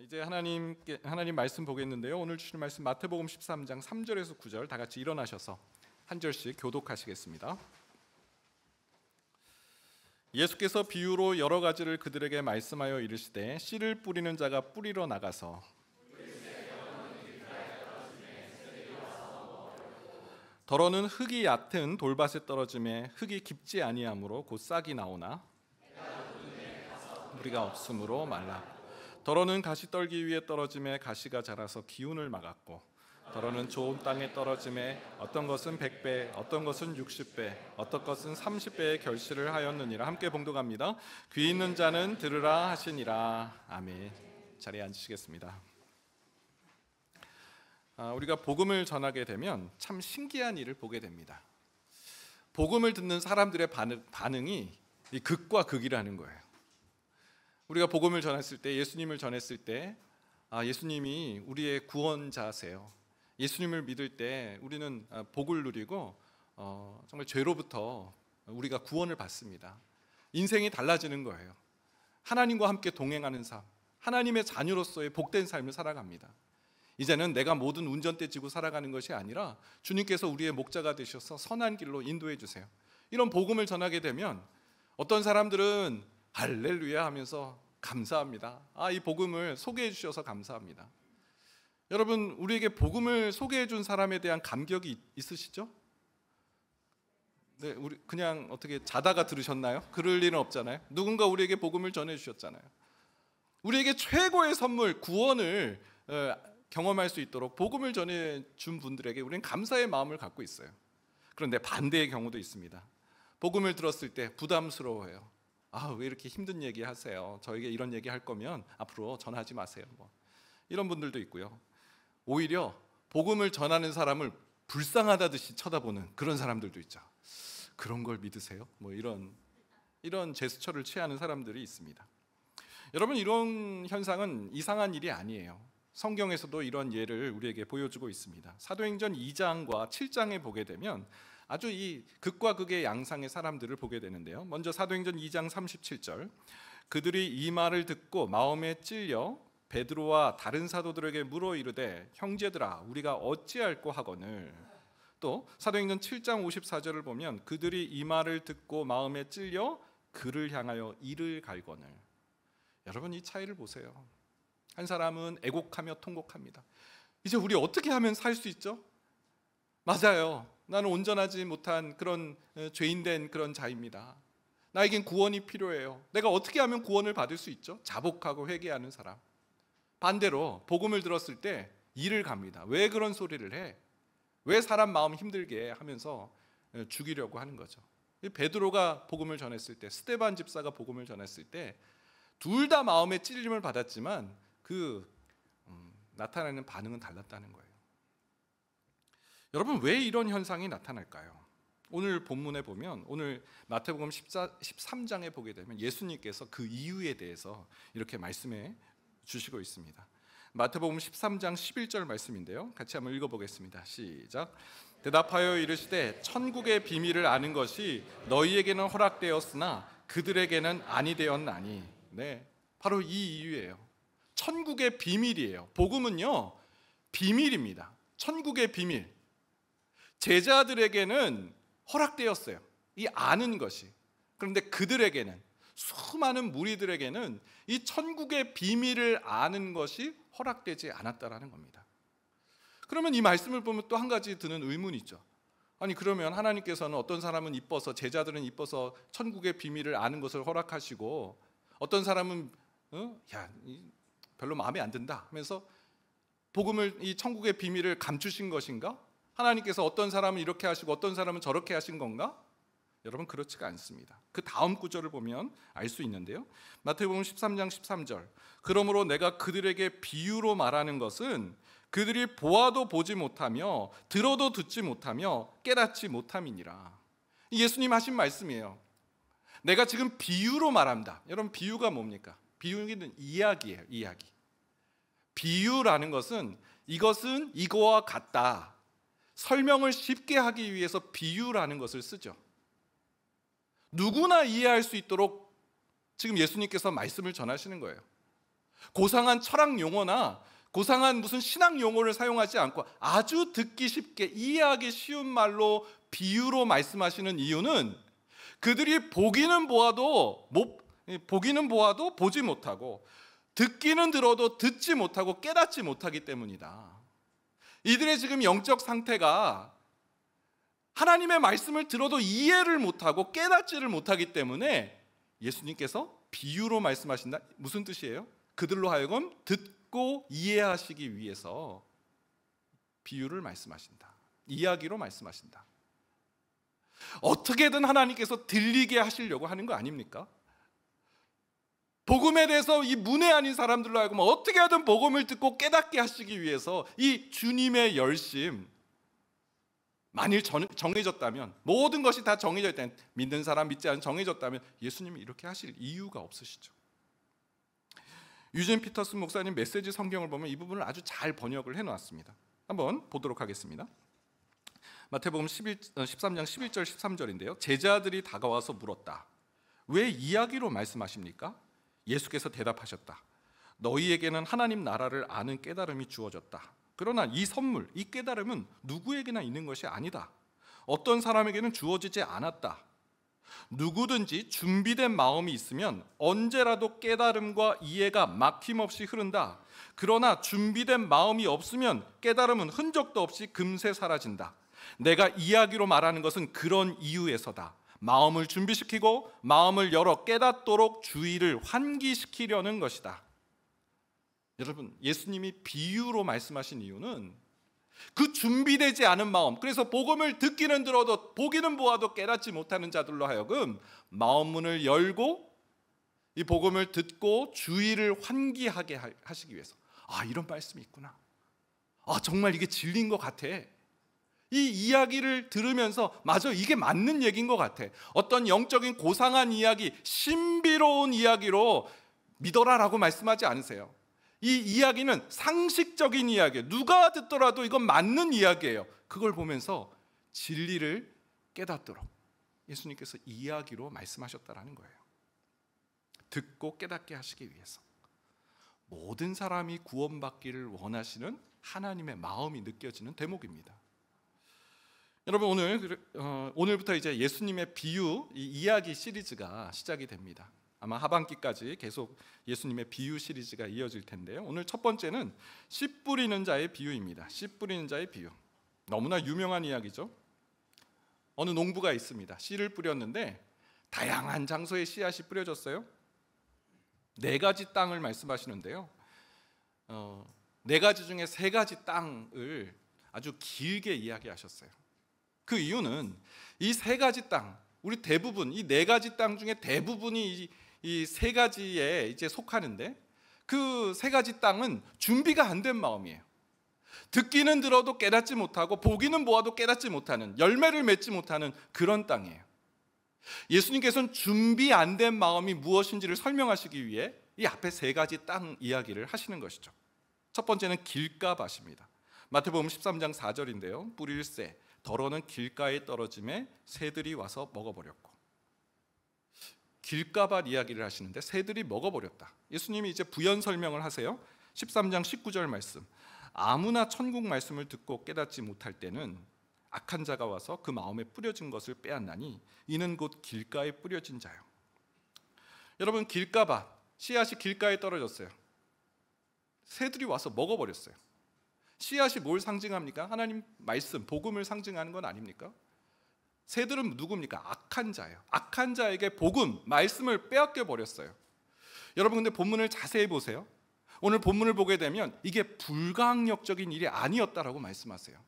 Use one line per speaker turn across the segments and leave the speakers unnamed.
이제 하나님 말씀 보겠는데요. 오늘 주신 말씀 마태복음 13장 3절에서 9절 다 같이 일어나셔서 한 절씩 교독하시겠습니다. 예수께서 비유로 여러 가지를 그들에게 말씀하여 이르시되 씨를 뿌리는 자가 뿌리러 나가서 더러는 흙이 얕은 돌밭에 떨어짐에 흙이 깊지 아니하므로 곧 싹이 나오나 무리가 없으므로 말라. 더러는 가시떨기 위에 떨어짐에 가시가 자라서 기운을 막았고 더러는 좋은 땅에 떨어짐에 어떤 것은 100배, 어떤 것은 60배, 어떤 것은 30배의 결실을 하였느니라. 함께 봉독합니다. 귀 있는 자는 들으라 하시니라. 아멘. 자리에 앉으시겠습니다. 우리가 복음을 전하게 되면 참 신기한 일을 보게 됩니다. 복음을 듣는 사람들의 반응이 이 극과 극이라는 거예요. 우리가 복음을 전했을 때, 예수님을 전했을 때, 예수님이 우리의 구원자세요. 예수님을 믿을 때 우리는 복을 누리고 정말 죄로부터 우리가 구원을 받습니다. 인생이 달라지는 거예요. 하나님과 함께 동행하는 삶, 하나님의 자녀로서의 복된 삶을 살아갑니다. 이제는 내가 모든 운전대 지고 살아가는 것이 아니라 주님께서 우리의 목자가 되셔서 선한 길로 인도해 주세요. 이런 복음을 전하게 되면 어떤 사람들은 할렐루야 하면서 감사합니다. 이 복음을 소개해 주셔서 감사합니다. 여러분, 우리에게 복음을 소개해 준 사람에 대한 감격이 있으시죠? 네, 우리 그냥 어떻게 자다가 들으셨나요? 그럴 일은 없잖아요. 누군가 우리에게 복음을 전해 주셨잖아요. 우리에게 최고의 선물, 구원을 경험할 수 있도록 복음을 전해 준 분들에게 우리는 감사의 마음을 갖고 있어요. 그런데 반대의 경우도 있습니다. 복음을 들었을 때 부담스러워해요. 왜 이렇게 힘든 얘기 하세요? 저에게 이런 얘기 할 거면 앞으로 전하지 마세요. 이런 분들도 있고요. 오히려 복음을 전하는 사람을 불쌍하다듯이 쳐다보는 그런 사람들도 있죠. 그런 걸 믿으세요? 이런 제스처를 취하는 사람들이 있습니다. 여러분, 이런 현상은 이상한 일이 아니에요. 성경에서도 이런 예를 우리에게 보여주고 있습니다. 사도행전 2장과 7장에 보게 되면 아주 이 극과 극의 양상의 사람들을 보게 되는데요. 먼저 사도행전 2장 37절, 그들이 이 말을 듣고 마음에 찔려 베드로와 다른 사도들에게 물어 이르되 형제들아 우리가 어찌할꼬 하거늘. 또 사도행전 7장 54절을 보면 그들이 이 말을 듣고 마음에 찔려 그를 향하여 이를 갈거늘. 여러분, 이 차이를 보세요. 한 사람은 애곡하며 통곡합니다. 이제 우리 어떻게 하면 살 수 있죠? 맞아요. 나는 온전하지 못한 그런 죄인된 그런 자입니다. 나에겐 구원이 필요해요. 내가 어떻게 하면 구원을 받을 수 있죠? 자복하고 회개하는 사람. 반대로 복음을 들었을 때 이를 갑니다. 왜 그런 소리를 해? 왜 사람 마음 힘들게 하면서 죽이려고 하는 거죠. 베드로가 복음을 전했을 때, 스데반 집사가 복음을 전했을 때 둘 다 마음에 찔림을 받았지만 나타나는 반응은 달랐다는 거예요. 여러분, 왜 이런 현상이 나타날까요? 오늘 본문에 보면, 오늘 마태복음 13장에 보게 되면 예수님께서 그 이유에 대해서 이렇게 말씀해 주시고 있습니다. 마태복음 13장 11절 말씀인데요. 같이 한번 읽어보겠습니다. 시작. 대답하여 이르시되 천국의 비밀을 아는 것이 너희에게는 허락되었으나 그들에게는 아니 되었나니. 네, 바로 이 이유예요. 천국의 비밀이에요. 복음은요, 비밀입니다. 천국의 비밀. 제자들에게는 허락되었어요. 이 아는 것이. 그런데 그들에게는, 수많은 무리들에게는 이 천국의 비밀을 아는 것이 허락되지 않았다라는 겁니다. 그러면 이 말씀을 보면 또 한 가지 드는 의문이 있죠. 아니, 그러면 하나님께서는 어떤 사람은 이뻐서, 제자들은 이뻐서 천국의 비밀을 아는 것을 허락하시고 어떤 사람은 별로 마음에 안 든다 하면서 복음을, 이 천국의 비밀을 감추신 것인가? 하나님께서 어떤 사람은 이렇게 하시고 어떤 사람은 저렇게 하신 건가? 여러분, 그렇지가 않습니다. 그 다음 구절을 보면 알 수 있는데요. 마태복음 13장 13절, 그러므로 내가 그들에게 비유로 말하는 것은 그들이 보아도 보지 못하며 들어도 듣지 못하며 깨닫지 못함이니라. 예수님 하신 말씀이에요. 내가 지금 비유로 말한다. 여러분, 비유가 뭡니까? 비유는 이야기예요. 이야기. 비유라는 것은 이것은 이거와 같다, 설명을 쉽게 하기 위해서 비유라는 것을 쓰죠. 누구나 이해할 수 있도록 지금 예수님께서 말씀을 전하시는 거예요. 고상한 철학 용어나 고상한 무슨 신학 용어를 사용하지 않고 아주 듣기 쉽게 이해하기 쉬운 말로 비유로 말씀하시는 이유는 그들이 보기는 보아도 보지 못하고 듣기는 들어도 듣지 못하고 깨닫지 못하기 때문이다. 이들의 지금 영적 상태가 하나님의 말씀을 들어도 이해를 못하고 깨닫지를 못하기 때문에 예수님께서 비유로 말씀하신다. 무슨 뜻이에요? 그들로 하여금 듣고 이해하시기 위해서 비유를 말씀하신다. 이야기로 말씀하신다. 어떻게든 하나님께서 들리게 하시려고 하는 거 아닙니까? 복음에 대해서 이 문외 아닌 사람들로 하여금 어떻게 하든 복음을 듣고 깨닫게 하시기 위해서 이 주님의 열심, 만일 정해졌다면, 모든 것이 다 정해져 있다면, 믿는 사람 믿지 않은 정해졌다면 예수님이 이렇게 하실 이유가 없으시죠. 유진 피터슨 목사님 메시지 성경을 보면 이 부분을 아주 잘 번역을 해놓았습니다. 한번 보도록 하겠습니다. 마태복음 13장 11절 13절인데요. 제자들이 다가와서 물었다. 왜 이야기로 말씀하십니까? 예수께서 대답하셨다. 너희에게는 하나님 나라를 아는 깨달음이 주어졌다. 그러나 이 선물, 이 깨달음은 누구에게나 있는 것이 아니다. 어떤 사람에게는 주어지지 않았다. 누구든지 준비된 마음이 있으면 언제라도 깨달음과 이해가 막힘없이 흐른다. 그러나 준비된 마음이 없으면 깨달음은 흔적도 없이 금세 사라진다. 내가 이야기로 말하는 것은 그런 이유에서다. 마음을 준비시키고 마음을 열어 깨닫도록 주의를 환기시키려는 것이다. 여러분, 예수님이 비유로 말씀하신 이유는 그 준비되지 않은 마음, 그래서 복음을 듣기는 들어도 보기는 보아도 깨닫지 못하는 자들로 하여금 마음문을 열고 이 복음을 듣고 주의를 환기하게 하시기 위해서. 아, 이런 말씀이 있구나. 아, 정말 이게 진리인 것 같아. 이 이야기를 들으면서 맞아, 이게 맞는 얘기인 것 같아. 어떤 영적인 고상한 이야기, 신비로운 이야기로 믿어라라고 말씀하지 않으세요. 이 이야기는 상식적인 이야기예요. 누가 듣더라도 이건 맞는 이야기예요. 그걸 보면서 진리를 깨닫도록 예수님께서 이야기로 말씀하셨다라는 거예요. 듣고 깨닫게 하시기 위해서. 모든 사람이 구원받기를 원하시는 하나님의 마음이 느껴지는 대목입니다. 여러분, 오늘부터 이제 예수님의 비유, 이 이야기 시리즈가 시작이 됩니다. 아마 하반기까지 계속 예수님의 비유 시리즈가 이어질 텐데요. 오늘 첫 번째는 씨 뿌리는 자의 비유입니다. 씨 뿌리는 자의 비유. 너무나 유명한 이야기죠. 어느 농부가 있습니다. 씨를 뿌렸는데 다양한 장소에 씨앗이 뿌려졌어요. 4가지 땅을 말씀하시는데요. 4가지 중에 3가지 땅을 아주 길게 이야기하셨어요. 그 이유는 이 3가지 땅, 우리 대부분 이 4가지 땅 중에 대부분이 이 3가지에 이제 속하는데 그 3가지 땅은 준비가 안 된 마음이에요. 듣기는 들어도 깨닫지 못하고 보기는 보아도 깨닫지 못하는, 열매를 맺지 못하는 그런 땅이에요. 예수님께서는 준비 안 된 마음이 무엇인지를 설명하시기 위해 이 앞에 3가지 땅 이야기를 하시는 것이죠. 첫 번째는 길가밭입니다. 마태복음 13장 4절인데요. 뿌릴새 덜어는 길가에 떨어짐에 새들이 와서 먹어버렸고. 길가밭 이야기를 하시는데 새들이 먹어버렸다. 예수님이 이제 부연 설명을 하세요. 13장 19절 말씀. 아무나 천국 말씀을 듣고 깨닫지 못할 때는 악한 자가 와서 그 마음에 뿌려진 것을 빼앗나니 이는 곧 길가에 뿌려진 자요. 여러분, 길가밭, 씨앗이 길가에 떨어졌어요. 새들이 와서 먹어버렸어요. 씨앗이 뭘 상징합니까? 하나님 말씀, 복음을 상징하는 건 아닙니까? 새들은 누굽니까? 악한 자예요. 악한 자에게 복음, 말씀을 빼앗겨 버렸어요. 여러분, 근데 본문을 자세히 보세요. 오늘 본문을 보게 되면 이게 불가항력적인 일이 아니었다라고 말씀하세요.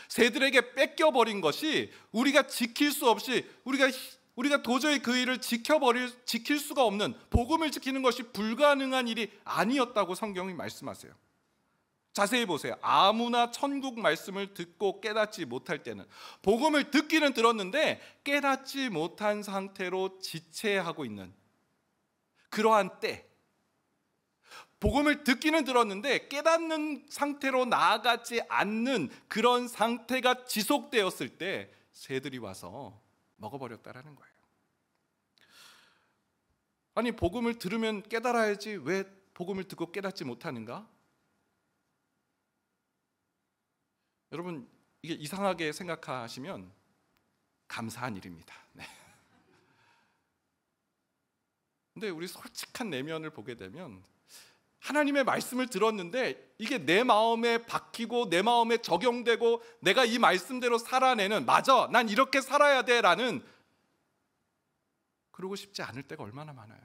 새들에게 뺏겨버린 것이 우리가 지킬 수 없이 우리가 도저히 그 일을 지킬 수가 없는, 복음을 지키는 것이 불가능한 일이 아니었다고 성경이 말씀하세요. 자세히 보세요. 아무나 천국 말씀을 듣고 깨닫지 못할 때는, 복음을 듣기는 들었는데 깨닫지 못한 상태로 지체하고 있는 그러한 때, 복음을 듣기는 들었는데 깨닫는 상태로 나아가지 않는 그런 상태가 지속되었을 때 새들이 와서 먹어버렸다라는 거예요. 아니, 복음을 들으면 깨달아야지 왜 복음을 듣고 깨닫지 못하는가? 여러분, 이게 이상하게 생각하시면 감사한 일입니다. 네. 근데 우리 솔직한 내면을 보게 되면 하나님의 말씀을 들었는데 이게 내 마음에 박히고 내 마음에 적용되고 내가 이 말씀대로 살아내는, 맞아, 난 이렇게 살아야 돼 라는, 그러고 싶지 않을 때가 얼마나 많아요.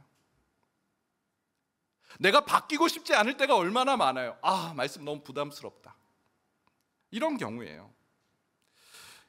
내가 바뀌고 싶지 않을 때가 얼마나 많아요. 아, 말씀 너무 부담스럽다, 이런 경우예요.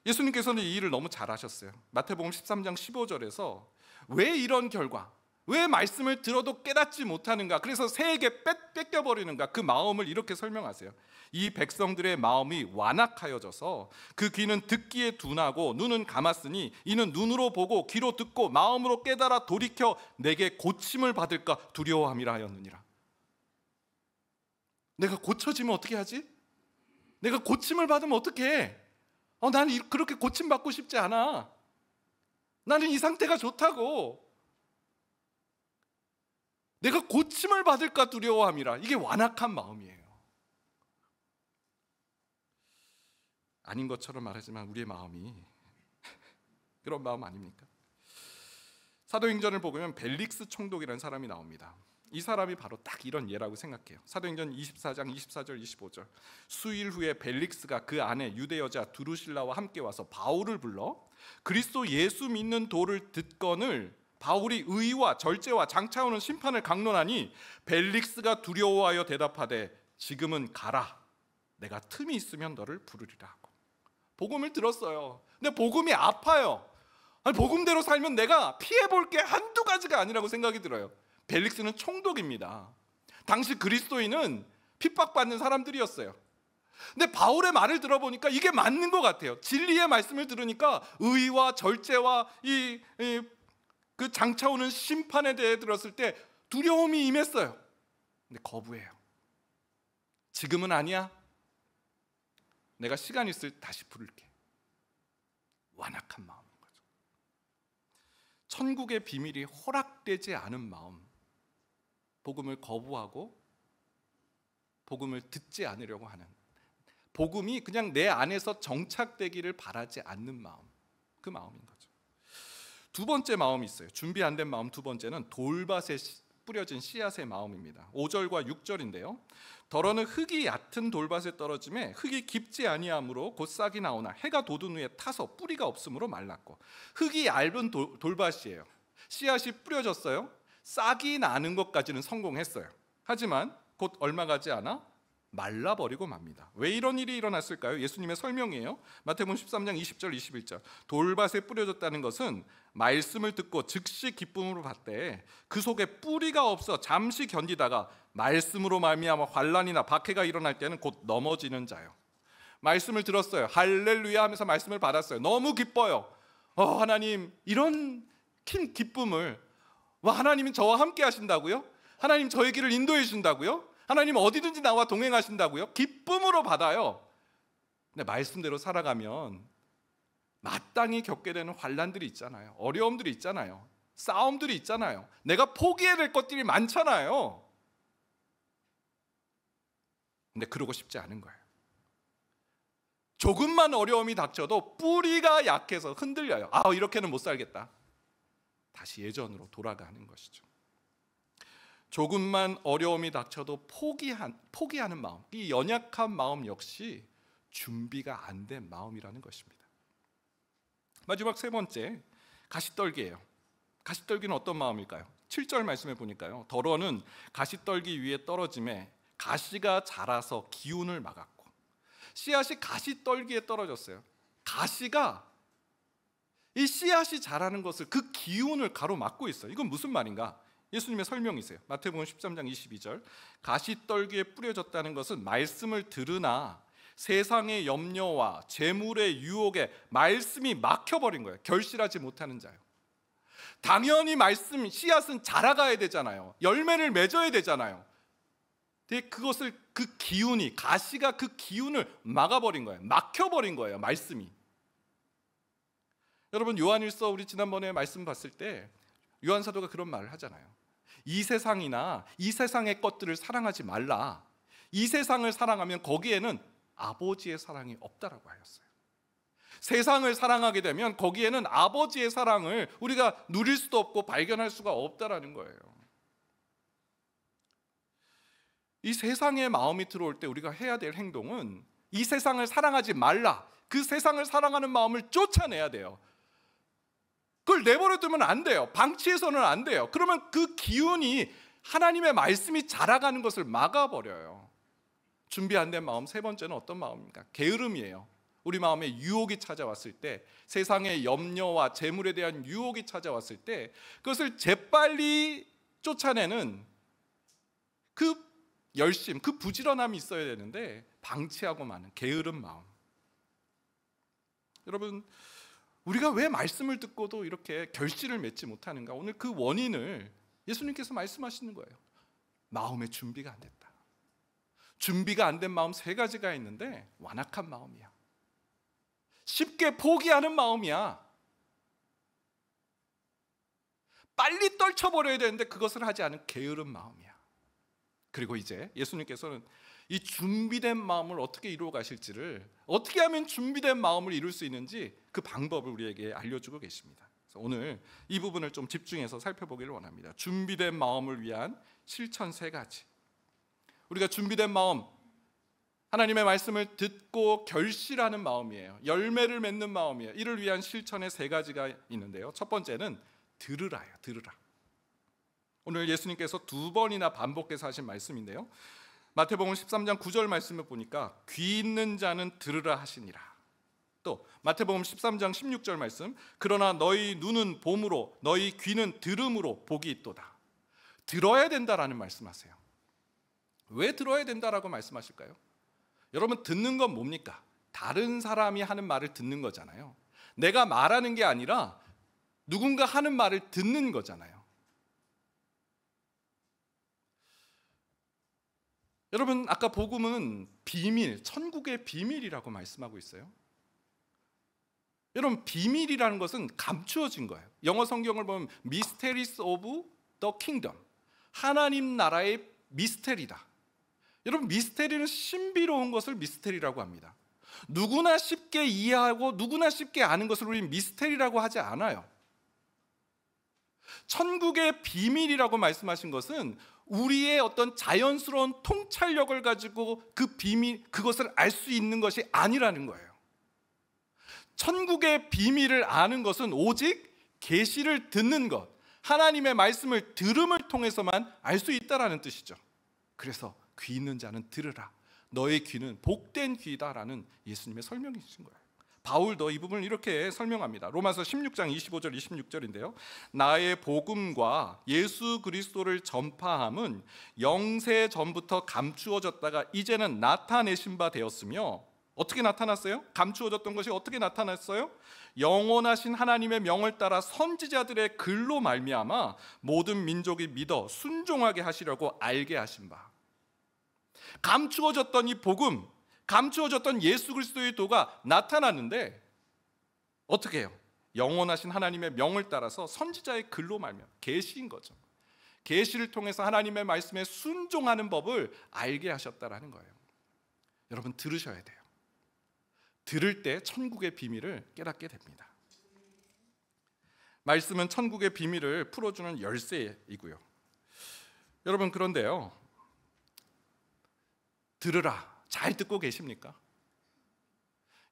예수님께서는 이 일을 너무 잘하셨어요. 마태복음 13장 15절에서 왜 이런 결과, 왜 말씀을 들어도 깨닫지 못하는가, 그래서 새에게 뺏겨버리는가, 그 마음을 이렇게 설명하세요. 이 백성들의 마음이 완악하여져서 그 귀는 듣기에 둔하고 눈은 감았으니 이는 눈으로 보고 귀로 듣고 마음으로 깨달아 돌이켜 내게 고침을 받을까 두려워함이라 하였느니라. 내가 고쳐지면 어떻게 하지? 내가 고침을 받으면 어떻게 해? 나는 그렇게 고침받고 싶지 않아. 나는 이 상태가 좋다고. 내가 고침을 받을까 두려워함이라. 이게 완악한 마음이에요. 아닌 것처럼 말하지만 우리의 마음이 그런 마음 아닙니까? 사도행전을 보면 벨릭스 총독이라는 사람이 나옵니다. 이 사람이 바로 딱 이런 예라고 생각해요. 사도행전 24장 24절 25절. 수일 후에 벨릭스가 그 아내 유대 여자 두루실라와 함께 와서 바울을 불러 그리스도 예수 믿는 도를 듣거늘 바울이 의와 절제와 장차오는 심판을 강론하니 벨릭스가 두려워하여 대답하되 지금은 가라, 내가 틈이 있으면 너를 부르리라 하고. 복음을 들었어요. 근데 복음이 아파요. 아니, 복음대로 살면 내가 피해볼 게 한두 가지가 아니라고 생각이 들어요. 벨릭스는 총독입니다. 당시 그리스도인은 핍박받는 사람들이었어요. 근데 바울의 말을 들어보니까 이게 맞는 것 같아요. 진리의 말씀을 들으니까 의와 절제와 그 장차오는 심판에 대해 들었을 때 두려움이 임했어요. 근데 거부해요. 지금은 아니야. 내가 시간 있을 때 다시 부를게. 완악한 마음인 거죠. 천국의 비밀이 허락되지 않은 마음, 복음을 거부하고 복음을 듣지 않으려고 하는, 복음이 그냥 내 안에서 정착되기를 바라지 않는 마음, 그 마음인 거죠. 두 번째 마음이 있어요. 준비 안 된 마음. 두 번째는 돌밭에 뿌려진 씨앗의 마음입니다. 5절과 6절인데요. 더러는 흙이 얕은 돌밭에 떨어짐에 흙이 깊지 아니하므로 곧 싹이 나오나 해가 돋은 후에 타서 뿌리가 없으므로 말랐고. 흙이 얇은 돌밭이에요. 씨앗이 뿌려졌어요. 싹이 나는 것까지는 성공했어요. 하지만 곧 얼마 가지 않아 말라버리고 맙니다. 왜 이런 일이 일어났을까요? 예수님의 설명이에요. 마태복음 13장 20절 21절. 돌밭에 뿌려졌다는 것은 말씀을 듣고 즉시 기쁨으로 받되 그 속에 뿌리가 없어 잠시 견디다가 말씀으로 말미암아 환난이나 박해가 일어날 때는 곧 넘어지는 자요. 말씀을 들었어요. 할렐루야 하면서 말씀을 받았어요. 너무 기뻐요. 하나님, 이런 큰 기쁨을, 하나님이 저와 함께 하신다고요? 하나님 저의 길을 인도해 주신다고요? 하나님 어디든지 나와 동행하신다고요? 기쁨으로 받아요. 근데 말씀대로 살아가면 마땅히 겪게 되는 환난들이 있잖아요. 어려움들이 있잖아요. 싸움들이 있잖아요. 내가 포기해야 될 것들이 많잖아요. 근데 그러고 싶지 않은 거예요. 조금만 어려움이 닥쳐도 뿌리가 약해서 흔들려요. 이렇게는 못 살겠다. 다시 예전으로 돌아가는 것이죠. 조금만 어려움이 닥쳐도 포기하는 마음, 이 연약한 마음 역시 준비가 안 된 마음이라는 것입니다. 마지막 세 번째, 가시떨기예요. 가시떨기는 어떤 마음일까요? 7절 말씀에 보니까요. 더러는 가시떨기 위에 떨어짐에 가시가 자라서 기운을 막았고. 씨앗이 가시떨기에 떨어졌어요. 가시가 이 씨앗이 자라는 것을, 그 기운을 가로막고 있어요. 이건 무슨 말인가? 예수님의 설명이세요. 마태복음 13장 22절. 가시떨기에 뿌려졌다는 것은 말씀을 들으나 세상의 염려와 재물의 유혹에 말씀이 막혀버린 거예요. 결실하지 못하는 자요. 당연히 말씀, 씨앗은 자라가야 되잖아요. 열매를 맺어야 되잖아요. 근데 그것을, 그 기운이, 가시가 그 기운을 막아버린 거예요. 막혀버린 거예요, 말씀이. 여러분, 요한일서 우리 지난번에 말씀 봤을 때 요한 사도가 그런 말을 하잖아요. 이 세상이나 이 세상의 것들을 사랑하지 말라. 이 세상을 사랑하면 거기에는 아버지의 사랑이 없다라고 하였어요. 세상을 사랑하게 되면 거기에는 아버지의 사랑을 우리가 누릴 수도 없고 발견할 수가 없다라는 거예요. 이 세상의 마음이 들어올 때 우리가 해야 될 행동은 이 세상을 사랑하지 말라. 그 세상을 사랑하는 마음을 쫓아내야 돼요. 그걸 내버려 두면 안 돼요. 방치해서는 안 돼요. 그러면 그 기운이 하나님의 말씀이 자라가는 것을 막아버려요. 준비 안 된 마음, 세 번째는 어떤 마음입니까? 게으름이에요. 우리 마음에 유혹이 찾아왔을 때, 세상의 염려와 재물에 대한 유혹이 찾아왔을 때 그것을 재빨리 쫓아내는 그 열심, 그 부지런함이 있어야 되는데 방치하고 마는 게으른 마음. 여러분, 우리가 왜 말씀을 듣고도 이렇게 결실을 맺지 못하는가? 오늘 그 원인을 예수님께서 말씀하시는 거예요. 마음의 준비가 안 됐다. 준비가 안 된 마음 세 가지가 있는데 완악한 마음이야. 쉽게 포기하는 마음이야. 빨리 떨쳐버려야 되는데 그것을 하지 않은 게으른 마음이야. 그리고 이제 예수님께서는 이 준비된 마음을 어떻게 이루어 가실지를, 어떻게 하면 준비된 마음을 이룰 수 있는지 그 방법을 우리에게 알려주고 계십니다. 그래서 오늘 이 부분을 좀 집중해서 살펴보기를 원합니다. 준비된 마음을 위한 실천 세 가지. 우리가 준비된 마음, 하나님의 말씀을 듣고 결실하는 마음이에요. 열매를 맺는 마음이에요. 이를 위한 실천의 세 가지가 있는데요. 첫 번째는 들으라예요. 들으라. 오늘 예수님께서 두 번이나 반복해서 하신 말씀인데요. 마태복음 13장 9절 말씀을 보니까 귀 있는 자는 들으라 하시니라. 또 마태복음 13장 16절 말씀, 그러나 너희 눈은 봄으로 너희 귀는 들음으로 복이 있도다. 들어야 된다라는 말씀하세요. 왜 들어야 된다라고 말씀하실까요? 여러분, 듣는 건 뭡니까? 다른 사람이 하는 말을 듣는 거잖아요. 내가 말하는 게 아니라 누군가 하는 말을 듣는 거잖아요. 여러분, 아까 복음은 비밀, 천국의 비밀이라고 말씀하고 있어요. 여러분, 비밀이라는 것은 감추어진 거예요. 영어 성경을 보면 Mysteries of the Kingdom, 하나님 나라의 미스테리다. 여러분, 미스테리는 신비로운 것을 미스테리라고 합니다. 누구나 쉽게 이해하고 누구나 쉽게 아는 것을 우리는 미스테리라고 하지 않아요. 천국의 비밀이라고 말씀하신 것은 우리의 어떤 자연스러운 통찰력을 가지고 그 비밀, 그것을 알 수 있는 것이 아니라는 거예요. 천국의 비밀을 아는 것은 오직 계시를 듣는 것, 하나님의 말씀을 들음을 통해서만 알 수 있다라는 뜻이죠. 그래서 귀 있는 자는 들으라. 너의 귀는 복된 귀다라는 예수님의 설명이신 거예요. 바울도 이 부분을 이렇게 설명합니다. 로마서 16장 25절 26절인데요. 나의 복음과 예수 그리스도를 전파함은 영세 전부터 감추어졌다가 이제는 나타내신 바 되었으며, 어떻게 나타났어요? 감추어졌던 것이 어떻게 나타났어요? 영원하신 하나님의 명을 따라 선지자들의 글로 말미암아 모든 민족이 믿어 순종하게 하시려고 알게 하신 바. 감추어졌던 이 복음, 감추어졌던 예수 그리스도의 도가 나타났는데 어떻게 해요? 영원하신 하나님의 명을 따라서 선지자의 글로 말미암아 계시인 거죠. 계시를 통해서 하나님의 말씀에 순종하는 법을 알게 하셨다라는 거예요. 여러분, 들으셔야 돼요. 들을 때 천국의 비밀을 깨닫게 됩니다. 말씀은 천국의 비밀을 풀어주는 열쇠이고요. 여러분, 그런데요, 들으라, 잘 듣고 계십니까?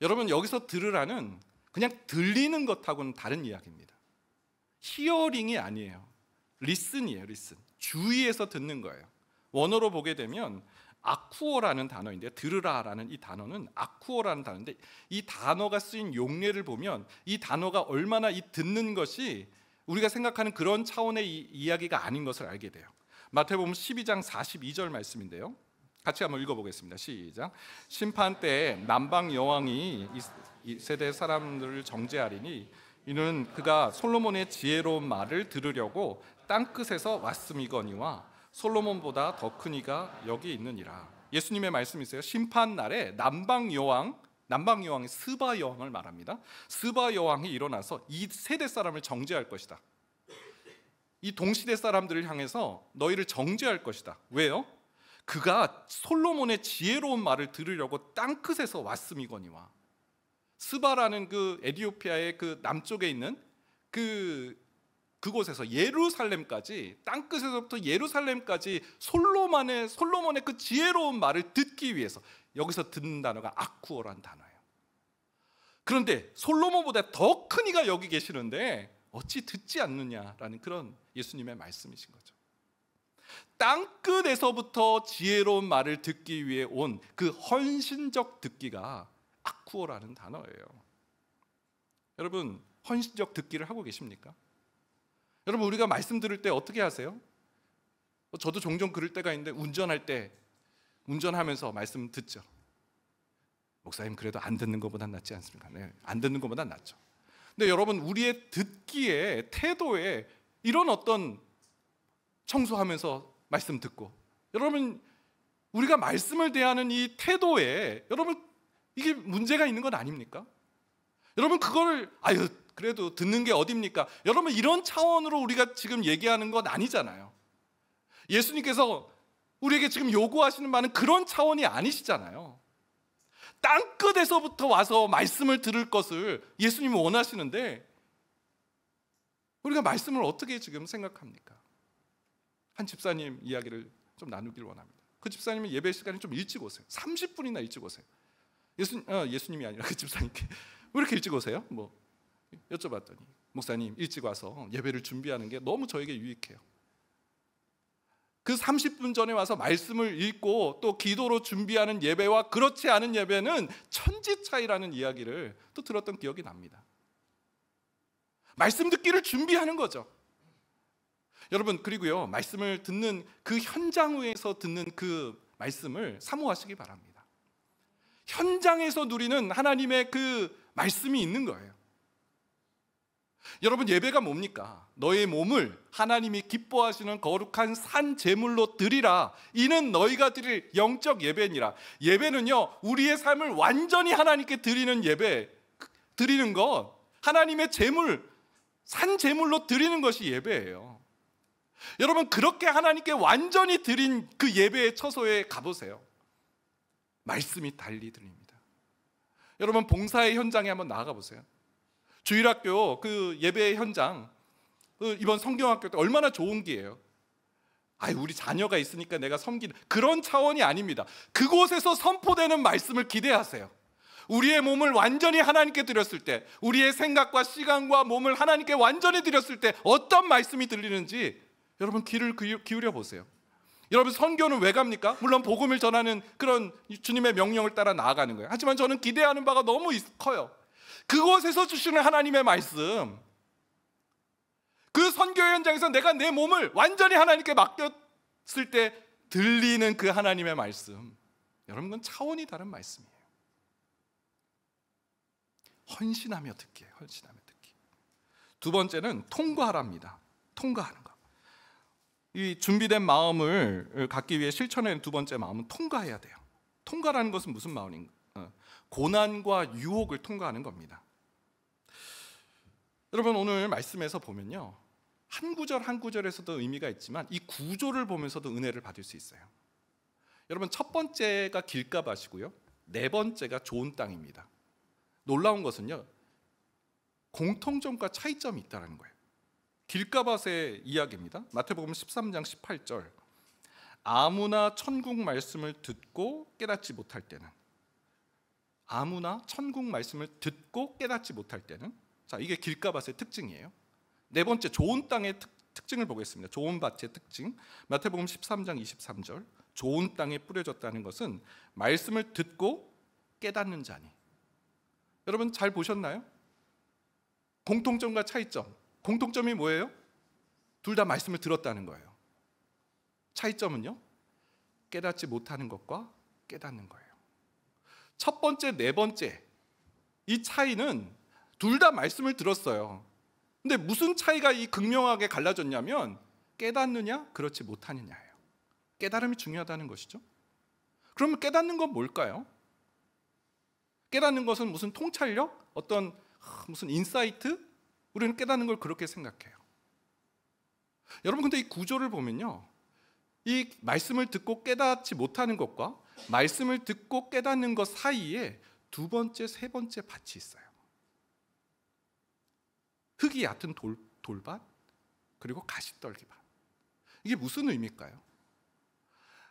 여러분, 여기서 들으라는 그냥 들리는 것하고는 다른 이야기입니다. 히어링이 아니에요. 리슨이에요. 리슨. 주의해서 듣는 거예요. 원어로 보게 되면 아쿠어라는 단어인데, 들으라라는 이 단어는 아쿠어라는 단어인데, 이 단어가 쓰인 용례를 보면 이 단어가 얼마나 이 듣는 것이 우리가 생각하는 그런 차원의 이야기가 아닌 것을 알게 돼요. 마태복음 12장 42절 말씀인데요. 같이 한번 읽어보겠습니다. 시작. 심판 때에 남방 여왕이 이 세대 사람들을 정죄하리니 이는 그가 솔로몬의 지혜로운 말을 들으려고 땅끝에서 왔음이거니와 솔로몬보다 더 큰 이가 여기 있느니라. 예수님의 말씀이세요. 심판 날에 남방 여왕이 스바 여왕을 말합니다. 스바 여왕이 일어나서 이 세대 사람을 정죄할 것이다. 이 동시대 사람들을 향해서 너희를 정죄할 것이다. 왜요? 그가 솔로몬의 지혜로운 말을 들으려고 땅끝에서 왔음이거니와. 스바라는 그 에티오피아의 그 남쪽에 있는 그곳에서 예루살렘까지, 땅끝에서부터 예루살렘까지 솔로몬의 그 지혜로운 말을 듣기 위해서, 여기서 듣는 단어가 아쿠어라는 단어예요. 그런데 솔로몬보다 더 큰 이가 여기 계시는데 어찌 듣지 않느냐라는 그런 예수님의 말씀이신 거죠. 땅끝에서부터 지혜로운 말을 듣기 위해 온 그 헌신적 듣기가 아쿠어라는 단어예요. 여러분, 헌신적 듣기를 하고 계십니까? 여러분, 우리가 말씀 들을 때 어떻게 하세요? 저도 종종 그럴 때가 있는데, 운전할 때 운전하면서 말씀 듣죠. 목사님, 그래도 안 듣는 것보단 낫지 않습니까? 네, 안 듣는 것보단 낫죠. 근데 여러분, 우리의 듣기에, 태도에 이런 어떤 청소하면서 말씀 듣고, 여러분, 우리가 말씀을 대하는 이 태도에 여러분 이게 문제가 있는 건 아닙니까? 여러분, 그걸 그래도 듣는 게 어딥니까? 여러분, 이런 차원으로 우리가 지금 얘기하는 건 아니잖아요. 예수님께서 우리에게 지금 요구하시는 바는 그런 차원이 아니시잖아요. 땅끝에서부터 와서 말씀을 들을 것을 예수님이 원하시는데, 우리가 말씀을 어떻게 지금 생각합니까? 한 집사님 이야기를 좀 나누길 원합니다. 그 집사님은 예배 시간에 좀 일찍 오세요. 30분이나 일찍 오세요. 예수님이 아니라 그 집사님께 왜 이렇게 일찍 오세요? 여쭤봤더니, 목사님, 일찍 와서 예배를 준비하는 게 너무 저에게 유익해요. 그 30분 전에 와서 말씀을 읽고 또 기도로 준비하는 예배와 그렇지 않은 예배는 천지 차이라는 이야기를 또 들었던 기억이 납니다. 말씀 듣기를 준비하는 거죠. 여러분, 그리고요, 말씀을 듣는 그 현장에서 듣는 그 말씀을 사모하시기 바랍니다. 현장에서 누리는 하나님의 그 말씀이 있는 거예요. 여러분, 예배가 뭡니까? 너의 몸을 하나님이 기뻐하시는 거룩한 산 제물로 드리라. 이는 너희가 드릴 영적 예배니라. 예배는요, 우리의 삶을 완전히 하나님께 드리는 예배, 드리는 것, 하나님의 제물, 산 제물로 드리는 것이 예배예요. 여러분, 그렇게 하나님께 완전히 드린 그 예배의 처소에 가보세요. 말씀이 달리 들립니다. 여러분, 봉사의 현장에 한번 나아가 보세요. 주일학교 그 예배 현장, 이번 성경학교 때 얼마나 좋은 기회예요. 우리 자녀가 있으니까 내가 섬기는 그런 차원이 아닙니다. 그곳에서 선포되는 말씀을 기대하세요. 우리의 몸을 완전히 하나님께 드렸을 때, 우리의 생각과 시간과 몸을 하나님께 완전히 드렸을 때 어떤 말씀이 들리는지 여러분 귀를 기울여 보세요. 여러분, 선교는 왜 갑니까? 물론 복음을 전하는 그런 주님의 명령을 따라 나아가는 거예요. 하지만 저는 기대하는 바가 너무 커요. 그곳에서 주시는 하나님의 말씀, 그 선교 현장에서 내가 내 몸을 완전히 하나님께 맡겼을 때 들리는 그 하나님의 말씀, 여러분, 그건 차원이 다른 말씀이에요. 헌신하며 듣기예요. 헌신하며 듣기. 두 번째는 통과하랍니다. 통과하는 것. 이 준비된 마음을 갖기 위해 실천하는 두 번째 마음은 통과해야 돼요. 통과라는 것은 무슨 마음인가? 고난과 유혹을 통과하는 겁니다. 여러분, 오늘 말씀에서 보면요, 한 구절 한 구절에서도 의미가 있지만 이 구조를 보면서도 은혜를 받을 수 있어요. 여러분, 첫 번째가 길가밭이고요, 네 번째가 좋은 땅입니다. 놀라운 것은요, 공통점과 차이점이 있다는 거예요. 길가밭의 이야기입니다. 마태복음 13장 18절. 아무나 천국 말씀을 듣고 깨닫지 못할 때는, 아무나 천국 말씀을 듣고 깨닫지 못할 때는, 자, 이게 길가밭의 특징이에요. 네 번째, 좋은 땅의 특징을 보겠습니다. 좋은 밭의 특징. 마태복음 13장 23절. 좋은 땅에 뿌려졌다는 것은 말씀을 듣고 깨닫는 자니. 여러분, 잘 보셨나요? 공통점과 차이점. 공통점이 뭐예요? 둘 다 말씀을 들었다는 거예요. 차이점은요, 깨닫지 못하는 것과 깨닫는 거예요. 첫 번째, 네 번째, 이 차이는 둘 다 말씀을 들었어요. 근데 무슨 차이가 이 극명하게 갈라졌냐면 깨닫느냐, 그렇지 못하느냐예요. 깨달음이 중요하다는 것이죠. 그러면 깨닫는 건 뭘까요? 깨닫는 것은 무슨 통찰력? 어떤 무슨 인사이트? 우리는 깨닫는 걸 그렇게 생각해요. 여러분, 근데 이 구조를 보면요, 이 말씀을 듣고 깨닫지 못하는 것과 말씀을 듣고 깨닫는 것 사이에 두 번째, 세 번째 밭이 있어요. 흙이 얕은 돌밭, 그리고 가시떨기밭. 이게 무슨 의미일까요?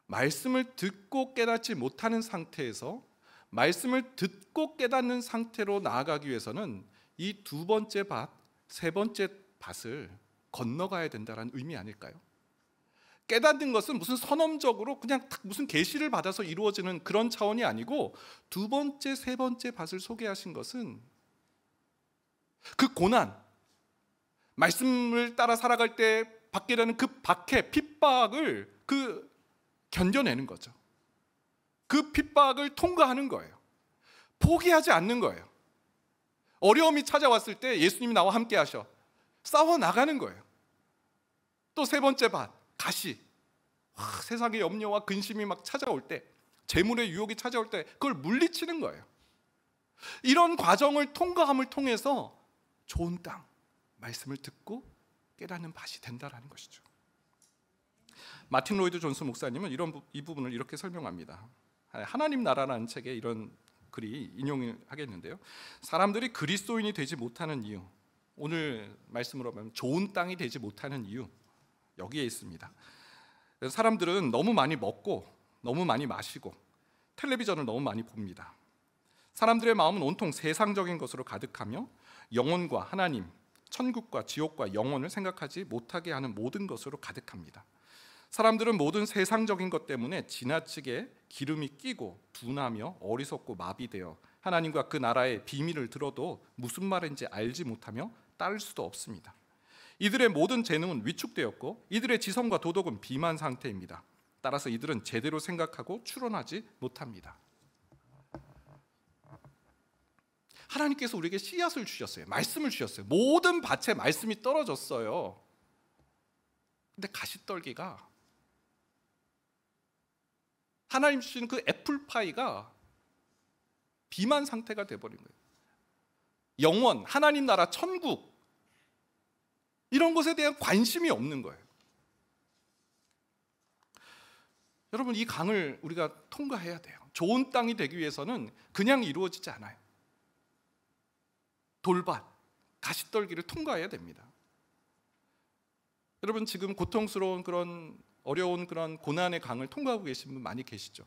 말씀을 듣고 깨닫지 못하는 상태에서 말씀을 듣고 깨닫는 상태로 나아가기 위해서는 이 두 번째 밭, 세 번째 밭을 건너가야 된다는 의미 아닐까요? 깨닫는 것은 무슨 선언적으로 그냥 딱 무슨 계시를 받아서 이루어지는 그런 차원이 아니고, 두 번째, 세 번째 밭을 소개하신 것은 그 고난, 말씀을 따라 살아갈 때 받게 되는 그 박해, 핍박을 견뎌내는 거죠. 그 핍박을 통과하는 거예요. 포기하지 않는 거예요. 어려움이 찾아왔을 때 예수님이 나와 함께 하셔 싸워 나가는 거예요. 또 세 번째 밭, 가시. 세상의 염려와 근심이 막 찾아올 때, 재물의 유혹이 찾아올 때 그걸 물리치는 거예요. 이런 과정을 통과함을 통해서 좋은 땅, 말씀을 듣고 깨닫는 밭이 된다라는 것이죠. 마틴 로이드 존스 목사님은 이 부분을 이렇게 설명합니다. 하나님 나라라는 책에 이런 글이 인용을 하겠는데요, 사람들이 그리스도인이 되지 못하는 이유, 오늘 말씀으로 보면 좋은 땅이 되지 못하는 이유, 여기에 있습니다. 사람들은 너무 많이 먹고 너무 많이 마시고 텔레비전을 너무 많이 봅니다. 사람들의 마음은 온통 세상적인 것으로 가득하며 영혼과 하나님, 천국과 지옥과 영혼을 생각하지 못하게 하는 모든 것으로 가득합니다. 사람들은 모든 세상적인 것 때문에 지나치게 기름이 끼고 둔하며 어리석고 마비되어 하나님과 그 나라의 비밀을 들어도 무슨 말인지 알지 못하며 따를 수도 없습니다. 이들의 모든 재능은 위축되었고 이들의 지성과 도덕은 비만 상태입니다. 따라서 이들은 제대로 생각하고 추론하지 못합니다. 하나님께서 우리에게 씨앗을 주셨어요. 말씀을 주셨어요. 모든 밭에 말씀이 떨어졌어요. 근데 가시떨기가, 하나님 주시는 그 애플파이가 비만 상태가 돼버린 거예요. 영원, 하나님 나라, 천국, 이런 것에 대한 관심이 없는 거예요. 여러분, 이 강을 우리가 통과해야 돼요. 좋은 땅이 되기 위해서는 그냥 이루어지지 않아요. 돌밭, 가시떨기를 통과해야 됩니다. 여러분, 지금 고통스러운 그런 어려운 그런 고난의 강을 통과하고 계신 분 많이 계시죠?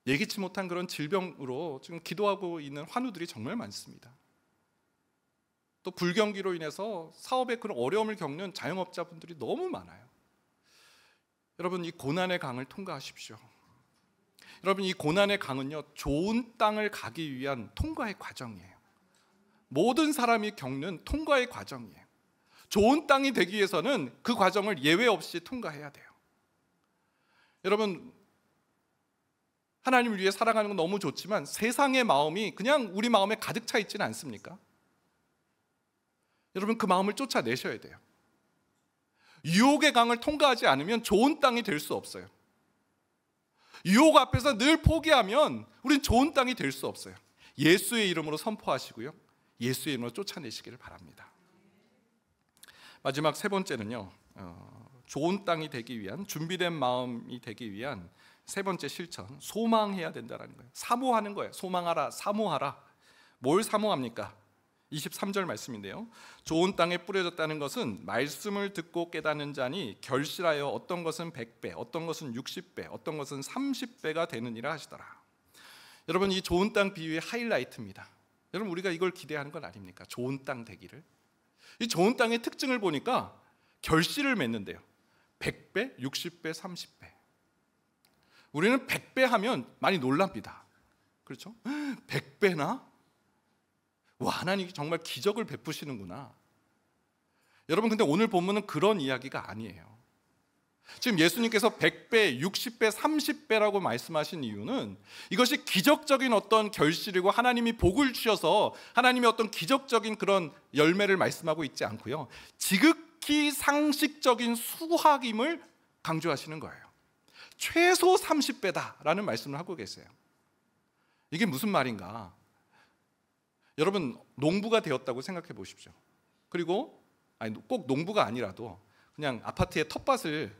예기치 못한 그런 질병으로 지금 기도하고 있는 환우들이 정말 많습니다. 또 불경기로 인해서 사업에 그런 어려움을 겪는 자영업자분들이 너무 많아요. 여러분, 이 고난의 강을 통과하십시오. 여러분, 이 고난의 강은요, 좋은 땅을 가기 위한 통과의 과정이에요. 모든 사람이 겪는 통과의 과정이에요. 좋은 땅이 되기 위해서는 그 과정을 예외 없이 통과해야 돼요. 여러분, 하나님을 위해 살아가는 건 너무 좋지만 세상의 마음이 그냥 우리 마음에 가득 차 있지는 않습니까? 여러분, 그 마음을 쫓아내셔야 돼요. 유혹의 강을 통과하지 않으면 좋은 땅이 될 수 없어요. 유혹 앞에서 늘 포기하면 우린 좋은 땅이 될 수 없어요. 예수의 이름으로 선포하시고요, 예수의 이름으로 쫓아내시기를 바랍니다. 마지막 세 번째는요, 좋은 땅이 되기 위한, 준비된 마음이 되기 위한 세 번째 실천, 소망해야 된다는 거예요. 사모하는 거예요. 소망하라, 사모하라. 뭘 사모합니까? 23절 말씀인데요, 좋은 땅에 뿌려졌다는 것은 말씀을 듣고 깨닫는 자니 결실하여 어떤 것은 100배, 어떤 것은 60배, 어떤 것은 30배가 되느니라 하시더라. 여러분, 이 좋은 땅 비유의 하이라이트입니다. 여러분, 우리가 이걸 기대하는 건 아닙니까? 좋은 땅 되기를. 이 좋은 땅의 특징을 보니까 결실을 맺는데요, 100배, 60배, 30배. 우리는 100배 하면 많이 놀랍니다. 그렇죠? 100배나? 와, 하나님이 정말 기적을 베푸시는구나. 여러분, 근데 오늘 본문은 그런 이야기가 아니에요. 지금 예수님께서 100배, 60배, 30배라고 말씀하신 이유는 이것이 기적적인 어떤 결실이고 하나님이 복을 주셔서 하나님의 어떤 기적적인 그런 열매를 말씀하고 있지 않고요, 지극히 상식적인 수학임을 강조하시는 거예요. 최소 30배다라는 말씀을 하고 계세요. 이게 무슨 말인가? 여러분, 농부가 되었다고 생각해 보십시오. 그리고 아니 꼭 농부가 아니라도 그냥 아파트의 텃밭을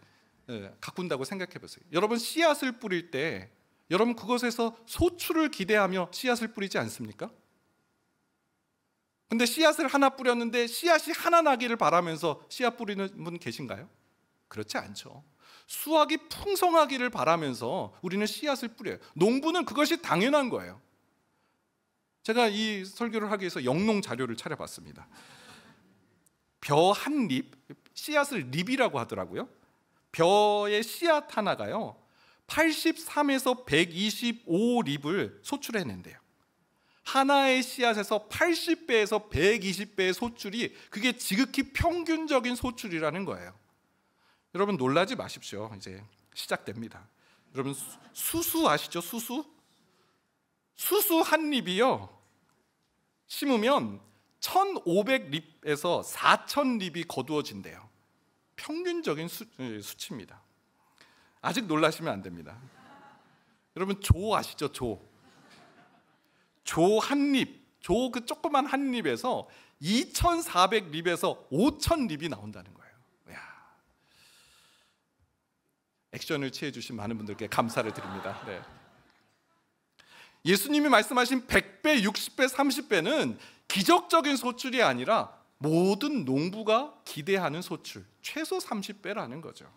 가꾼다고 생각해 보세요. 여러분 씨앗을 뿌릴 때 여러분 그것에서 소출을 기대하며 씨앗을 뿌리지 않습니까? 근데 씨앗을 하나 뿌렸는데 씨앗이 하나 나기를 바라면서 씨앗 뿌리는 분 계신가요? 그렇지 않죠. 수확이 풍성하기를 바라면서 우리는 씨앗을 뿌려요. 농부는 그것이 당연한 거예요. 제가 이 설교를 하기 위해서 영농 자료를 찾아봤습니다. 벼 한 립, 씨앗을 립이라고 하더라고요. 벼의 씨앗 하나가요 83에서 125립을 소출해낸대요. 하나의 씨앗에서 80배에서 120배의 소출이 그게 지극히 평균적인 소출이라는 거예요. 여러분 놀라지 마십시오. 이제 시작됩니다. 여러분 수수 아시죠? 수수 한 립이요 심으면 1500립에서 4000립이 거두어진대요. 평균적인 수치입니다. 아직 놀라시면 안 됩니다. 여러분 조 아시죠? 조 한 립, 조 그 조그만 한 립에서 2400립에서 5000립이 나온다는 거예요. 이야. 액션을 취해 주신 많은 분들께 감사를 드립니다. 네. 예수님이 말씀하신 100배, 60배, 30배는 기적적인 소출이 아니라 모든 농부가 기대하는 소출, 최소 30배라는 거죠.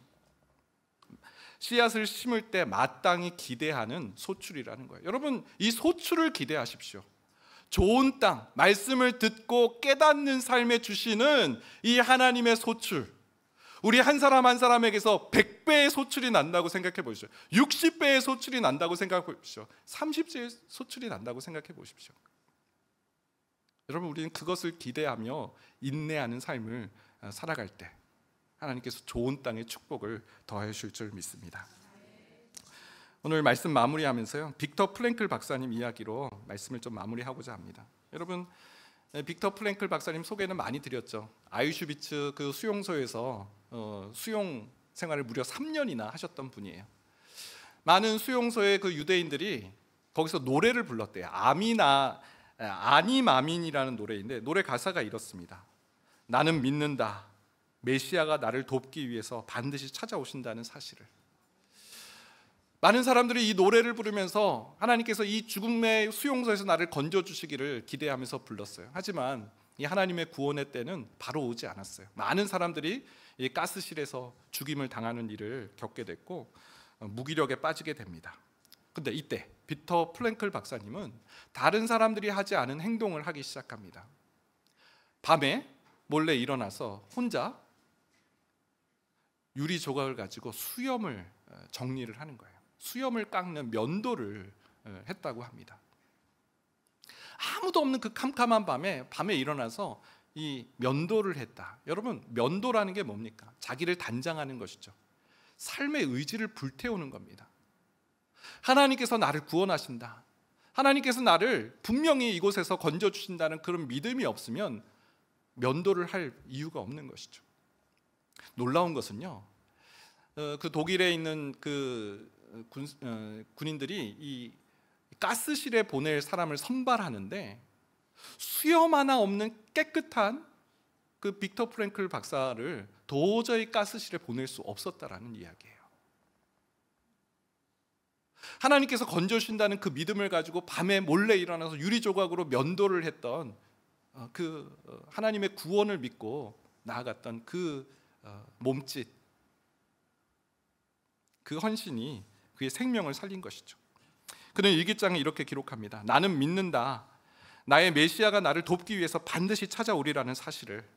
씨앗을 심을 때 마땅히 기대하는 소출이라는 거예요. 여러분 이 소출을 기대하십시오. 좋은 땅, 말씀을 듣고 깨닫는 삶에 주시는 이 하나님의 소출, 우리 한 사람 한 사람에게서 100배의 소출이 난다고 생각해 보십시오. 60배의 소출이 난다고 생각해 보십시오. 30배의 소출이 난다고 생각해 보십시오. 여러분 우리는 그것을 기대하며 인내하는 삶을 살아갈 때 하나님께서 좋은 땅의 축복을 더해 주실 줄 믿습니다. 오늘 말씀 마무리하면서요 빅터 프랭클 박사님 이야기로 말씀을 좀 마무리하고자 합니다. 여러분 빅터 프랭클 박사님 소개는 많이 드렸죠. 아우슈비츠 그 수용소에서 수용 생활을 무려 3년이나 하셨던 분이에요. 많은 수용소의 그 유대인들이 거기서 노래를 불렀대요. 아니마민이라는 노래인데 노래 가사가 이렇습니다. 나는 믿는다. 메시아가 나를 돕기 위해서 반드시 찾아오신다는 사실을. 많은 사람들이 이 노래를 부르면서 하나님께서 이 죽음의 수용소에서 나를 건져주시기를 기대하면서 불렀어요. 하지만 이 하나님의 구원의 때는 바로 오지 않았어요. 많은 사람들이 이 가스실에서 죽임을 당하는 일을 겪게 됐고 무기력에 빠지게 됩니다. 근데 이때 빅터 프랭클 박사님은 다른 사람들이 하지 않은 행동을 하기 시작합니다. 밤에 몰래 일어나서 혼자 유리 조각을 가지고 수염을 정리를 하는 거예요. 수염을 깎는 면도를 했다고 합니다. 아무도 없는 그 캄캄한 밤에 일어나서 이 면도를 했다. 여러분 면도라는 게 뭡니까? 자기를 단장하는 것이죠. 삶의 의지를 불태우는 겁니다. 하나님께서 나를 구원하신다. 하나님께서 나를 분명히 이곳에서 건져주신다는 그런 믿음이 없으면 면도를 할 이유가 없는 것이죠. 놀라운 것은요, 그 독일에 있는 그 군인들이 이 가스실에 보낼 사람을 선발하는데 수염 하나 없는 깨끗한 그 빅터 프랭클 박사를 도저히 가스실에 보낼 수 없었다라는 이야기예요. 하나님께서 건져주신다는 그 믿음을 가지고 밤에 몰래 일어나서 유리 조각으로 면도를 했던 그 하나님의 구원을 믿고 나아갔던 그 몸짓, 그 헌신이 그의 생명을 살린 것이죠. 그는 일기장에 이렇게 기록합니다. 나는 믿는다. 나의 메시아가 나를 돕기 위해서 반드시 찾아오리라는 사실을.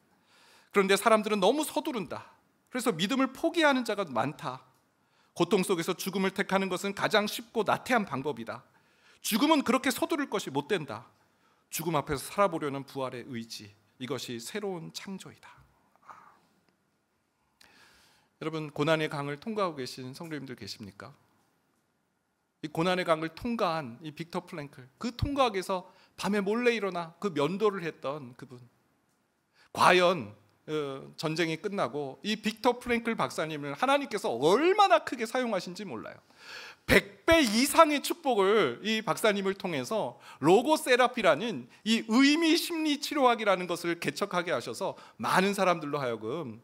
그런데 사람들은 너무 서두른다. 그래서 믿음을 포기하는 자가 많다. 고통 속에서 죽음을 택하는 것은 가장 쉽고 나태한 방법이다. 죽음은 그렇게 서두를 것이 못 된다. 죽음 앞에서 살아보려는 부활의 의지, 이것이 새로운 창조이다. 여러분 고난의 강을 통과하고 계신 성도님들 계십니까? 이 고난의 강을 통과한 이 빅터 프랭클, 그 통과하기 위해서 밤에 몰래 일어나 그 면도를 했던 그분, 과연 전쟁이 끝나고 이 빅터 프랭클 박사님을 하나님께서 얼마나 크게 사용하신지 몰라요. 100배 이상의 축복을 이 박사님을 통해서 로고세라피라는 이 의미 심리 치료학이라는 것을 개척하게 하셔서 많은 사람들로 하여금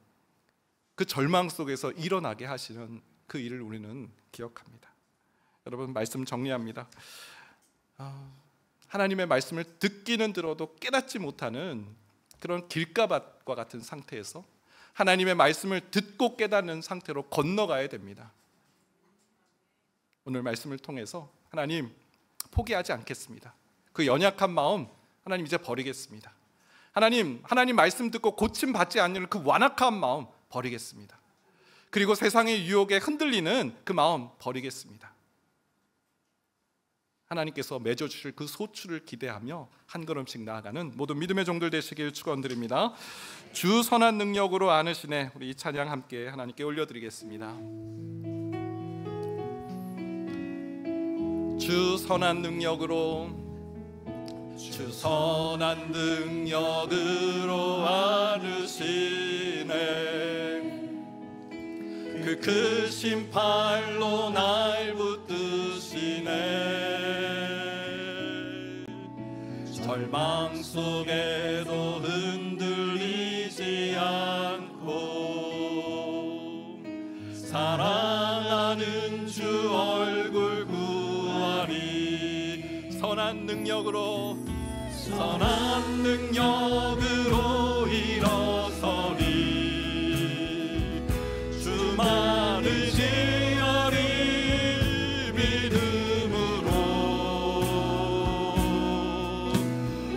그 절망 속에서 일어나게 하시는 그 일을 우리는 기억합니다. 여러분, 말씀 정리합니다. 하나님의 말씀을 듣기는 들어도 깨닫지 못하는 그런 길가밭과 같은 상태에서 하나님의 말씀을 듣고 깨닫는 상태로 건너가야 됩니다. 오늘 말씀을 통해서 하나님, 포기하지 않겠습니다. 그 연약한 마음 하나님 이제 버리겠습니다. 하나님 말씀 듣고 고침받지 않는 그 완악한 마음 버리겠습니다. 그리고 세상의 유혹에 흔들리는 그 마음 버리겠습니다. 하나님께서 맺어주실 그 소출을 기대하며 한 걸음씩 나아가는 모든 믿음의 종들 되시길 축원드립니다. 주 선한 능력으로 안으시네. 우리 이 찬양 함께 하나님께 올려드리겠습니다. 주 선한 능력으로, 주 선한 능력으로 안으시네. 그 크신 팔로 날 붙드시네. 절망 속에도 흔들리지 않고 사랑하는 주 얼굴 구하리. 선한 능력으로, 선한 능력으로 일어서리. 주만 의지하리. 믿음으로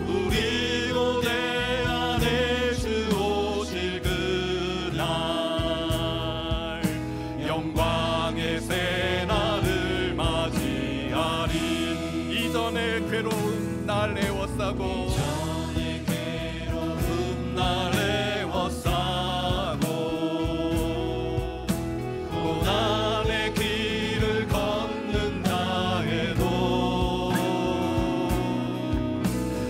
우리 고대 안에 주 오실 그날 영광의 새날을 맞이하리. 이전에 괴로운 날 애워싸고, 이전에 괴로운 날 애워싸고 고난의 길을 걷는다 해도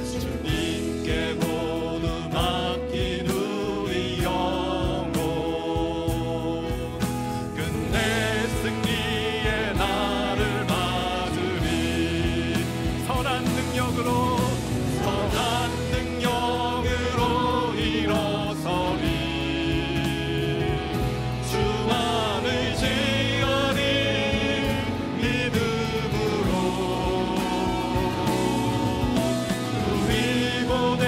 주님께 모두 맡긴 우리 영혼 끝내 승리의 날을 맞으리. 선한 능력으로, 선한 능력으로 일어서리. 주만 의지하리. 믿음으로 우리 고대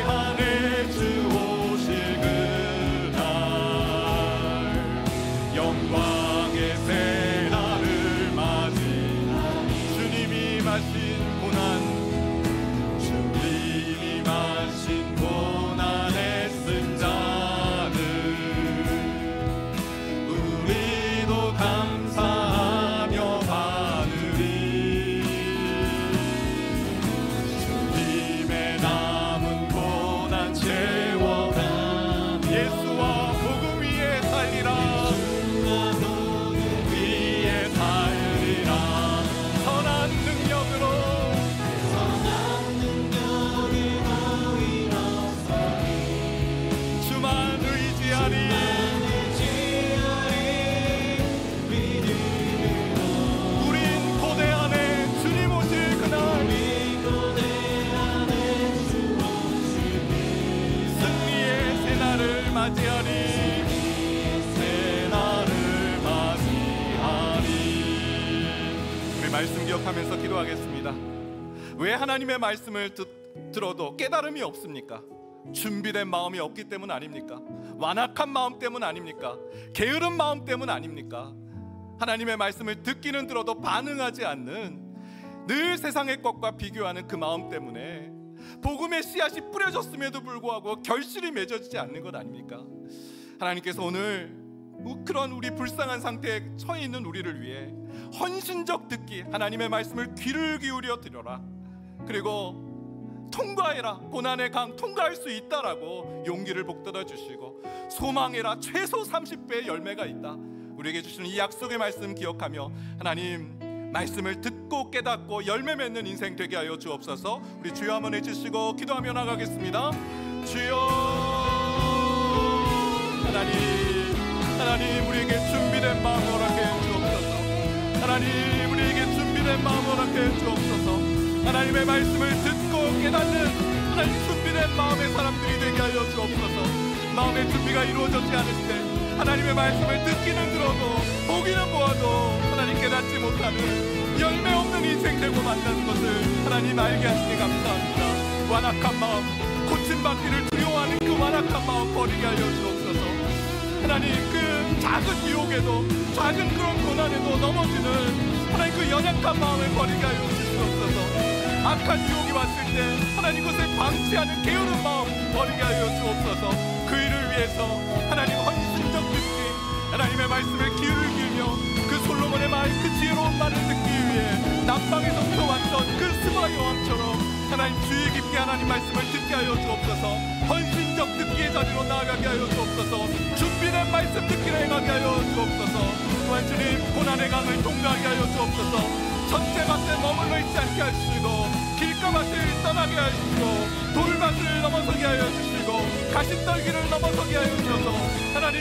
안에 주 오실 그날 영광의 새날을 맞이하리. 주님이 마신 고난, 주님이 마신 고난의 승자들 우리도 감사하며 받으리. 주님의 남은 고난 채워가며 예수와 복음 위에 살리라. 위에 살리라. 선한 능력으로, 주만 의지하리. 우린 고대 안에 주님 오실 그날 승리의 새날을 맞이하리. 새날을 맞이하리. 우리 말씀 기억하면서 기도하겠습니다. 왜 하나님의 말씀을 들어도 깨달음이 없습니까? 준비된 마음이 없기 때문 아닙니까? 완악한 마음 때문 아닙니까? 게으른 마음 때문 아닙니까? 하나님의 말씀을 듣기는 들어도 반응하지 않는, 늘 세상의 것과 비교하는 그 마음 때문에 복음의 씨앗이 뿌려졌음에도 불구하고 결실이 맺어지지 않는 것 아닙니까? 하나님께서 오늘 그런 우리 불쌍한 상태에 처해 있는 우리를 위해 헌신적 듣기, 하나님의 말씀을 귀를 기울여 드려라. 그리고 통과해라. 고난의 강 통과할 수 있다라고 용기를 북돋아 주시고, 소망해라. 최소 30배의 열매가 있다. 우리에게 주시는 이 약속의 말씀 기억하며 하나님 말씀을 듣고 깨닫고 열매 맺는 인생 되게 하여 주옵소서. 우리 주여 한번 해주시고 기도하며 나가겠습니다. 주여 하나님 우리에게 준비된 마음 허락해 주옵소서. 하나님 우리에게 준비된 마음 허락해 주옵소서. 하나님의 말씀을 듣고 깨닫는 하나님 준비된 마음의 사람들이 되게 하여 주옵소서. 마음의 준비가 이루어졌지 않을 때 하나님의 말씀을 듣기는 들어도 보기는 보아도 하나님 깨닫지 못하는 열매 없는 인생 되고 만나는 것을 하나님 알게 하시니 감사합니다. 완악한 마음, 고침받기를 두려워하는 그 완악한 마음 버리게 하여 주옵소서. 하나님 그 작은 유혹에도 작은 그런 고난에도 넘어지는 하나님 그 연약한 마음을 버리게 하여 주옵소서. 악한 유혹이 왔을 때 하나님 그것을 방치하는 게으른 마음 버리게 하여 주옵소서. 그 일을 위해서 하나님 헌신적 듣기, 하나님의 말씀을 귀를 기울여 그 솔로몬의 말, 그 지혜로운 말을 듣기 위해 남방에서부터 왔던 그 스바 여왕처럼 하나님 주의 깊게 하나님 말씀을 듣게 하여 주옵소서. 헌신적 듣기의 자리로 나아가게 하여 주옵소서. 준비된 말씀 듣기를 행하게 하여 주옵소서. 또한 주님 고난의 강을 통과하게 하여 주옵소서. 전대밭에 머물러 있지 않게 하시고 길가밭을 떠나게 하시고 돌밭을 넘어서게 하여 주시고 가시떨기를 넘어서게 하여 주셔서 하나님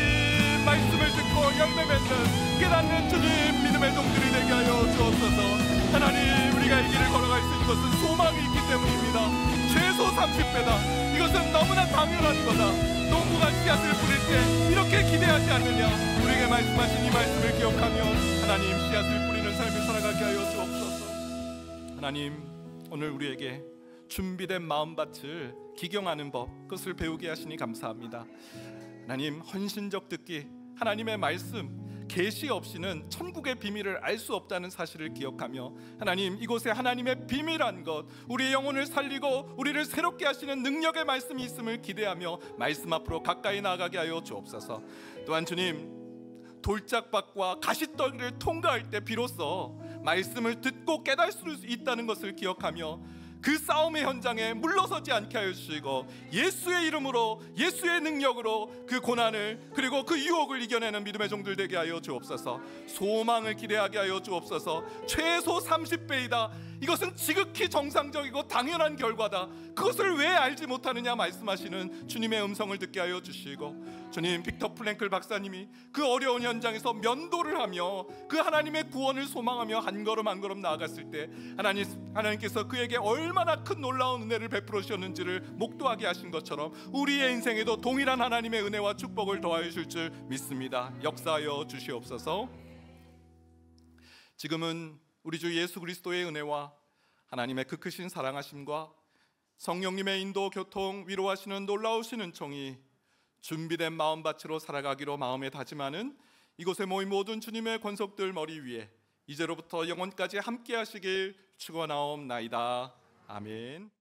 말씀을 듣고 열매 맺는 깨닫는 주님 믿음의 종들이 되게 하여 주옵소서. 하나님 우리가 이 길을 걸어갈 수 있는 것은 소망이 있기 때문입니다. 최소 30배다. 이것은 너무나 당연한 거다. 농부가 씨앗을 뿌릴 때 이렇게 기대하지 않느냐. 우리에게 말씀하신 이 말씀을 기억하며 하나님 씨앗을 뿌리는 삶을 살아가게 하여 주옵소서. 하나님 오늘 우리에게 준비된 마음밭을 기경하는 법 그것을 배우게 하시니 감사합니다. 하나님 헌신적 듣기, 하나님의 말씀 계시 없이는 천국의 비밀을 알 수 없다는 사실을 기억하며 하나님 이곳에 하나님의 비밀한 것, 우리의 영혼을 살리고 우리를 새롭게 하시는 능력의 말씀이 있음을 기대하며 말씀 앞으로 가까이 나아가게 하여 주옵소서. 또한 주님 돌짝밭과 가시떨기를 통과할 때 비로소 말씀을 듣고 깨달을 수 있다는 것을 기억하며 그 싸움의 현장에 물러서지 않게 하여 주시고 예수의 이름으로 예수의 능력으로 그 고난을 그리고 그 유혹을 이겨내는 믿음의 종들 되게 하여 주옵소서. 소망을 기대하게 하여 주옵소서. 최소 30배이다. 이것은 지극히 정상적이고 당연한 결과다. 그것을 왜 알지 못하느냐 말씀하시는 주님의 음성을 듣게 하여 주시고 주님 빅터 프랭클 박사님이 그 어려운 현장에서 면도를 하며 그 하나님의 구원을 소망하며 한 걸음 한 걸음 나아갔을 때 하나님께서 그에게 얼마나 큰 놀라운 은혜를 베풀어 주셨는지를 목도하게 하신 것처럼 우리의 인생에도 동일한 하나님의 은혜와 축복을 더하여 주실 줄 믿습니다. 역사하여 주시옵소서. 지금은 우리 주 예수 그리스도의 은혜와 하나님의 그 크신 사랑하심과 성령님의 인도 교통 위로하시는 놀라우신 은총이 준비된 마음밭으로 살아가기로 마음에 다짐하는 이곳에 모인 모든 주님의 권속들 머리 위에 이제로부터 영원까지 함께 하시길 축원하옵나이다. 아멘.